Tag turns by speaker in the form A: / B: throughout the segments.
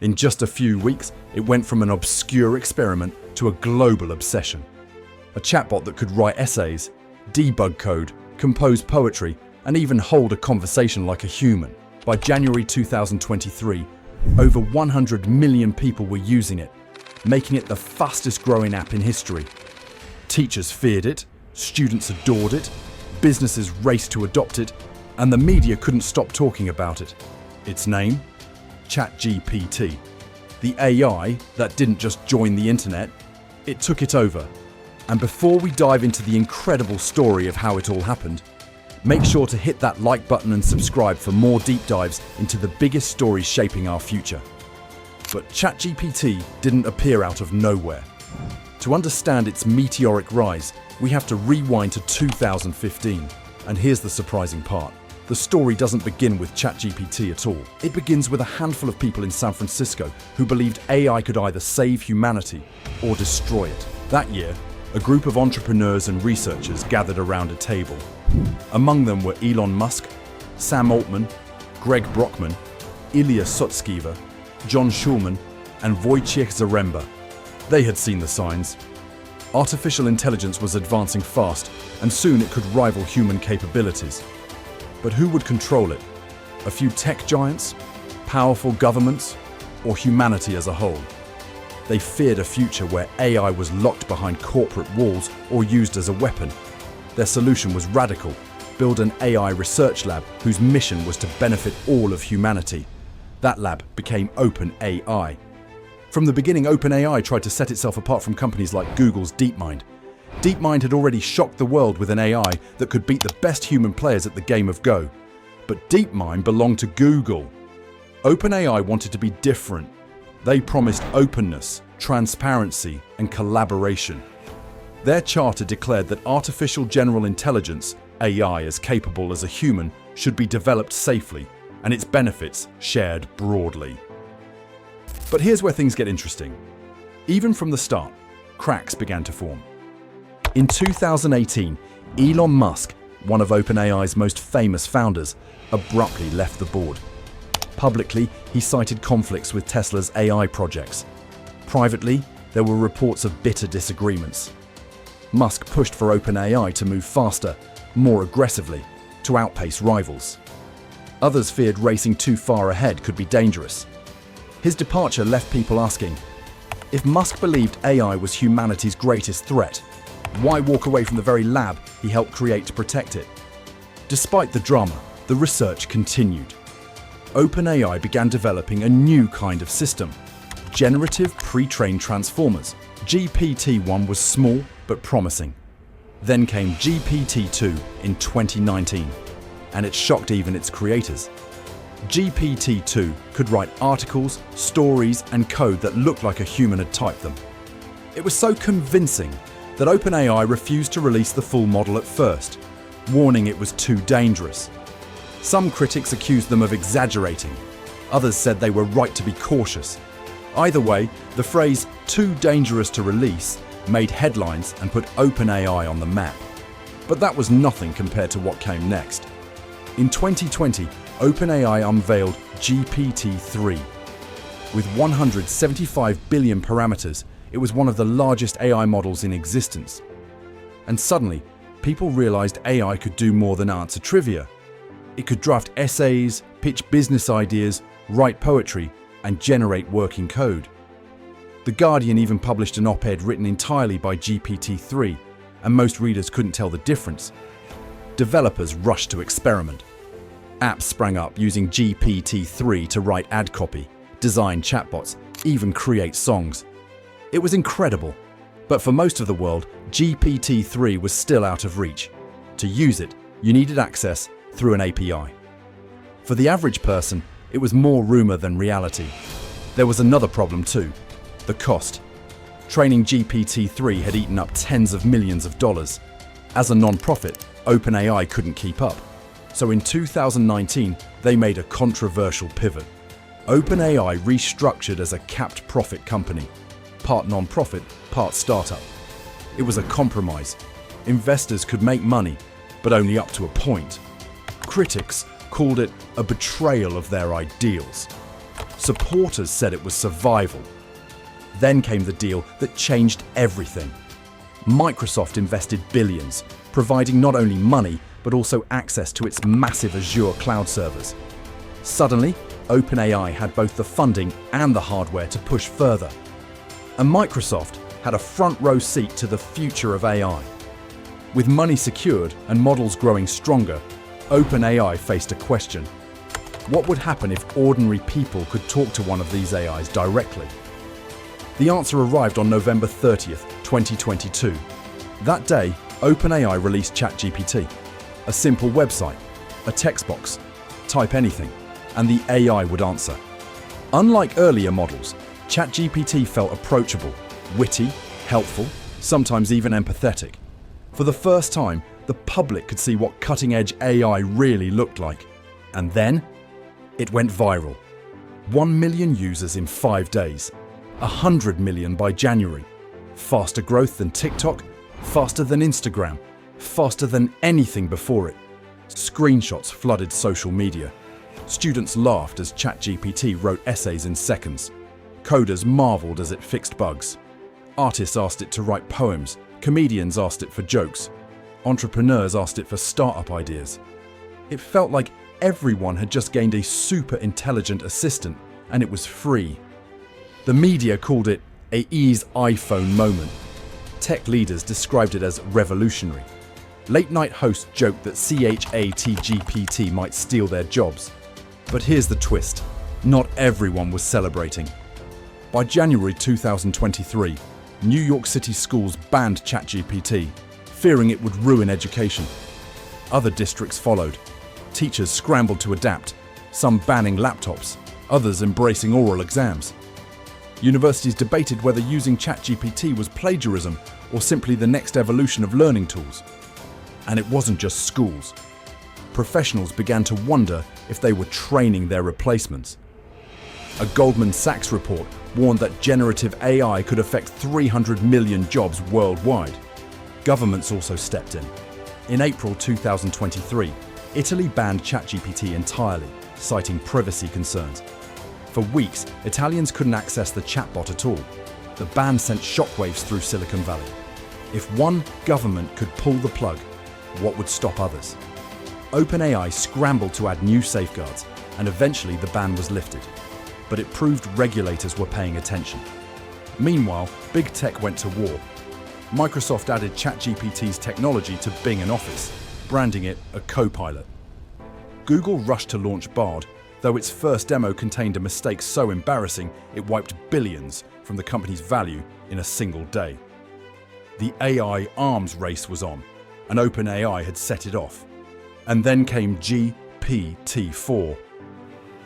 A: In just a few weeks, it went from an obscure experiment to a global obsession. A chatbot that could write essays, debug code, compose poetry, and even hold a conversation like a human. By January 2023, over 100 million people were using it, making it the fastest growing app in history. Teachers feared it, students adored it, businesses raced to adopt it, and the media couldn't stop talking about it. Its name? ChatGPT. The AI that didn't just join the internet, it took it over. And before we dive into the incredible story of how it all happened, make sure to hit that like button and subscribe for more deep dives into the biggest stories shaping our future. But ChatGPT didn't appear out of nowhere. To understand its meteoric rise, we have to rewind to 2015. And here's the surprising part. The story doesn't begin with ChatGPT at all. It begins with a handful of people in San Francisco who believed AI could either save humanity or destroy it. That year, a group of entrepreneurs and researchers gathered around a table. Among them were Elon Musk, Sam Altman, Greg Brockman, Ilya Sutskever, John Schulman, and Wojciech Zaremba. They had seen the signs. Artificial intelligence was advancing fast, and soon it could rival human capabilities. But who would control it? A few tech giants, powerful governments, or humanity as a whole? They feared a future where AI was locked behind corporate walls or used as a weapon. Their solution was radical: build an AI research lab whose mission was to benefit all of humanity. That lab became OpenAI. From the beginning, OpenAI tried to set itself apart from companies like Google's DeepMind. DeepMind had already shocked the world with an AI that could beat the best human players at the game of Go. But DeepMind belonged to Google. OpenAI wanted to be different. They promised openness, transparency, and collaboration. Their charter declared that artificial general intelligence, AI as capable as a human, should be developed safely, and its benefits shared broadly. But here's where things get interesting. Even from the start, cracks began to form. In 2018, Elon Musk, one of OpenAI's most famous founders, abruptly left the board. Publicly, he cited conflicts with Tesla's AI projects. Privately, there were reports of bitter disagreements. Musk pushed for OpenAI to move faster, more aggressively, to outpace rivals. Others feared racing too far ahead could be dangerous. His departure left people asking, if Musk believed AI was humanity's greatest threat, why walk away from the very lab he helped create to protect it? Despite the drama, the research continued. OpenAI began developing a new kind of system: generative pre-trained transformers. GPT-1 was small but promising. Then came GPT-2 in 2019, and it shocked even its creators. GPT-2 could write articles, stories, and code that looked like a human had typed them. It was so convincing that OpenAI refused to release the full model at first, warning it was too dangerous. Some critics accused them of exaggerating. Others said they were right to be cautious. Either way, the phrase "too dangerous to release" made headlines and put OpenAI on the map. But that was nothing compared to what came next. In 2020, OpenAI unveiled GPT-3. With 175 billion parameters, it was one of the largest AI models in existence. And suddenly, people realized AI could do more than answer trivia. It could draft essays, pitch business ideas, write poetry, and generate working code. The Guardian even published an op-ed written entirely by GPT-3, and most readers couldn't tell the difference. Developers rushed to experiment. Apps sprang up using GPT-3 to write ad copy, design chatbots, even create songs. It was incredible, but for most of the world, GPT-3 was still out of reach. To use it, you needed access through an API. For the average person, it was more rumor than reality. There was another problem too: the cost. Training GPT-3 had eaten up tens of millions of dollars. As a non-profit, OpenAI couldn't keep up. So in 2019, they made a controversial pivot. OpenAI restructured as a capped profit company, part non-profit, part startup. It was a compromise. Investors could make money, but only up to a point. Critics called it a betrayal of their ideals. Supporters said it was survival. Then came the deal that changed everything. Microsoft invested billions, providing not only money, but also access to its massive Azure cloud servers. Suddenly, OpenAI had both the funding and the hardware to push further. And Microsoft had a front-row seat to the future of AI. With money secured and models growing stronger, OpenAI faced a question. What would happen if ordinary people could talk to one of these AIs directly? The answer arrived on November 30th, 2022. That day, OpenAI released ChatGPT, a simple website, a text box, type anything, and the AI would answer. Unlike earlier models, ChatGPT felt approachable, witty, helpful, sometimes even empathetic. For the first time, the public could see what cutting-edge AI really looked like. And then, it went viral. 1 million users in 5 days. 100 million by January. Faster growth than TikTok, faster than Instagram, faster than anything before it. Screenshots flooded social media. Students laughed as ChatGPT wrote essays in seconds. Coders marveled as it fixed bugs. Artists asked it to write poems. Comedians asked it for jokes. Entrepreneurs asked it for startup ideas. It felt like everyone had just gained a super intelligent assistant, and it was free. The media called it AI's iPhone moment. Tech leaders described it as revolutionary. Late-night hosts joked that ChatGPT might steal their jobs. But here's the twist. Not everyone was celebrating. By January 2023, New York City schools banned ChatGPT, fearing it would ruin education. Other districts followed. Teachers scrambled to adapt, some banning laptops, others embracing oral exams. Universities debated whether using ChatGPT was plagiarism or simply the next evolution of learning tools. And it wasn't just schools. Professionals began to wonder if they were training their replacements. A Goldman Sachs report warned that generative AI could affect 300 million jobs worldwide. Governments also stepped in. In April 2023, Italy banned ChatGPT entirely, citing privacy concerns. For weeks, Italians couldn't access the chatbot at all. The ban sent shockwaves through Silicon Valley. If one government could pull the plug, what would stop others? OpenAI scrambled to add new safeguards, and eventually the ban was lifted. But it proved regulators were paying attention. Meanwhile, big tech went to war. Microsoft added ChatGPT's technology to Bing and Office, branding it a co-pilot. Google rushed to launch Bard, though its first demo contained a mistake so embarrassing it wiped billions from the company's value in a single day. The AI arms race was on, and OpenAI had set it off. And then came GPT-4.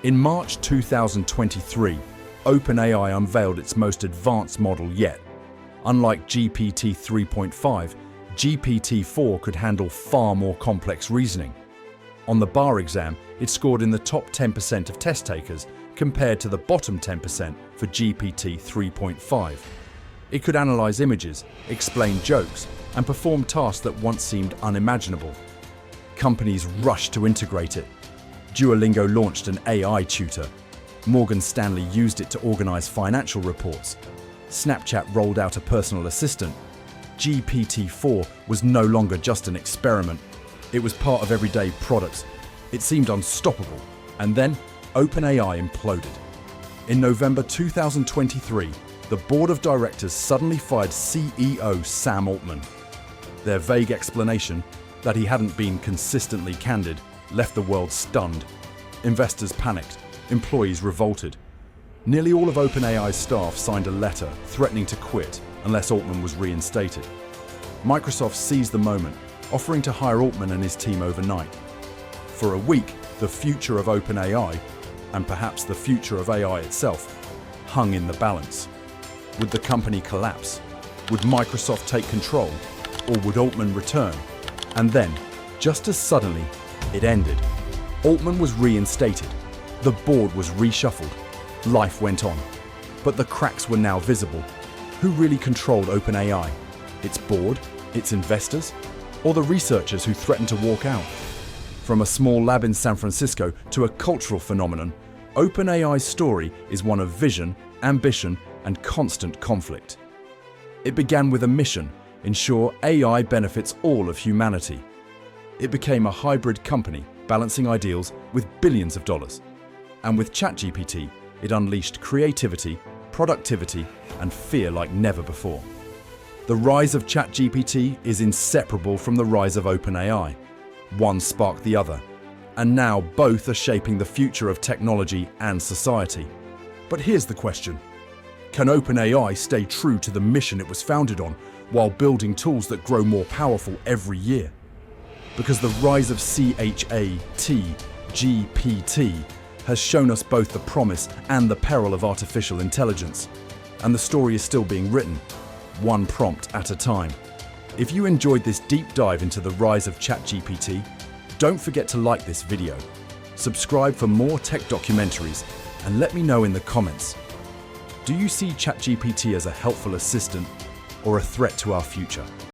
A: In March 2023, OpenAI unveiled its most advanced model yet. Unlike GPT 3.5, GPT-4 could handle far more complex reasoning. On the bar exam, it scored in the top 10% of test takers compared to the bottom 10% for GPT 3.5. It could analyze images, explain jokes, and perform tasks that once seemed unimaginable. Companies rushed to integrate it. Duolingo launched an AI tutor. Morgan Stanley used it to organize financial reports. Snapchat rolled out a personal assistant. GPT-4 was no longer just an experiment. It was part of everyday products. It seemed unstoppable. And then, OpenAI imploded. In November 2023, the board of directors suddenly fired CEO Sam Altman. Their vague explanation, that he hadn't been consistently candid, left the world stunned. Investors panicked. Employees revolted. Nearly all of OpenAI's staff signed a letter threatening to quit unless Altman was reinstated. Microsoft seized the moment, offering to hire Altman and his team overnight. For a week, the future of OpenAI, and perhaps the future of AI itself, hung in the balance. Would the company collapse? Would Microsoft take control? Or would Altman return? And then, just as suddenly, it ended. Altman was reinstated. The board was reshuffled. Life went on. But the cracks were now visible. Who really controlled OpenAI? Its board? Its investors? Or the researchers who threatened to walk out? From a small lab in San Francisco to a cultural phenomenon, OpenAI's story is one of vision, ambition, and constant conflict. It began with a mission: ensure AI benefits all of humanity. It became a hybrid company, balancing ideals with billions of dollars. And with ChatGPT, it unleashed creativity, productivity, and fear like never before. The rise of ChatGPT is inseparable from the rise of OpenAI. One sparked the other, and now both are shaping the future of technology and society. But here's the question: can OpenAI stay true to the mission it was founded on while building tools that grow more powerful every year? Because the rise of ChatGPT has shown us both the promise and the peril of artificial intelligence, and the story is still being written, one prompt at a time. If you enjoyed this deep dive into the rise of ChatGPT, don't forget to like this video, subscribe for more tech documentaries, and let me know in the comments. Do you see ChatGPT as a helpful assistant or a threat to our future?